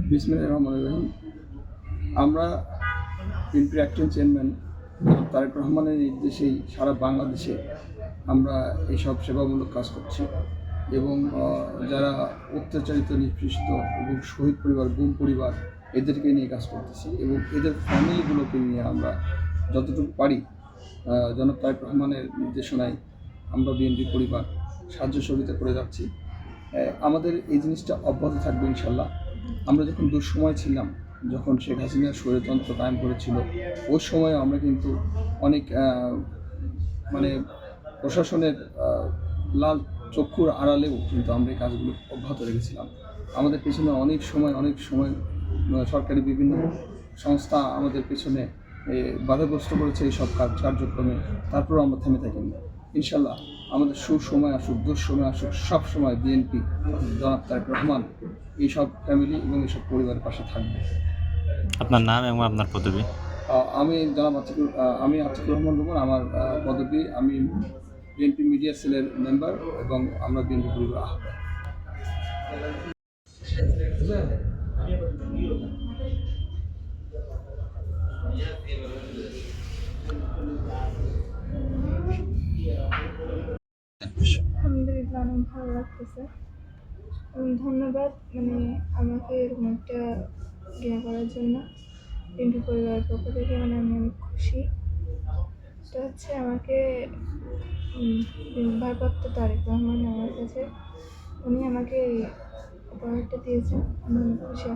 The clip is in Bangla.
বিসমিল্লাহির রহমানির রহিম। আমরা বিএনপির অ্যাক্টিং চেয়ারম্যান তারেক রহমানের নির্দেশেই সারা বাংলাদেশে আমরা এইসব সেবামূলক কাজ করছি এবং যারা অত্যাচারিত, নিপীড়িত এবং শহীদ পরিবার, গুম পরিবার, এদেরকে নিয়ে কাজ করতেছি এবং এদের ফ্যামিলিগুলোকে নিয়ে আমরা যতটুকু পারি জনাব তারেক রহমানের নির্দেশনায় আমরা বিএনপি পরিবার সাহায্য সহযোগিতা করে যাচ্ছি। আমাদের এই জিনিসটা অব্যাহত থাকবে ইনশাল্লাহ। আমরা যখন দুঃসময় ছিলাম, যখন শেখ হাসিনা স্বৈরতন্ত্র কায়েম করেছিল, ওই সময় আমরা কিন্তু অনেক মানে প্রশাসনের লাল চক্ষুর আড়ালেও কিন্তু আমরা এই কাজগুলো অব্যাহত রেখেছিলাম। আমাদের পেছনে অনেক সময় সরকারি বিভিন্ন সংস্থা আমাদের পেছনে বাধাগ্রস্ত করেছে এই সব কার্যক্রমে, তারপরেও আমরা থেমে থাকিনি। ইনশাল্লাহ আমাদের সুসময় আসুক, দুঃসময় আসুক, সব সময় বিএনপি জনাব তারেক রহমান এইসব ফ্যামিলি এবং এইসব পরিবারের পাশে থাকবে। আপনার নাম এবং আপনার পদবি? আমি আতিকুর রহমান রুমন। আমার পদবি, আমি বিএনপি মিডিয়া সেলের মেম্বার এবং আমরা বিএনপি পরিবার আলহামদুলিল্লাহ, অনেক ভালো লাগতেছে এবং ধন্যবাদ আমাকে এরকম একটা করার জন্য বিএনপি পরিবারের পক্ষ থেকে। আমি অনেক খুশি। এটা হচ্ছে আমাকে ভারপ্রাপ্ত তারেক রহমান আমার কাছে, উনি আমাকে এই উপহারটা দিয়েছেন। আমি অনেক খুশি।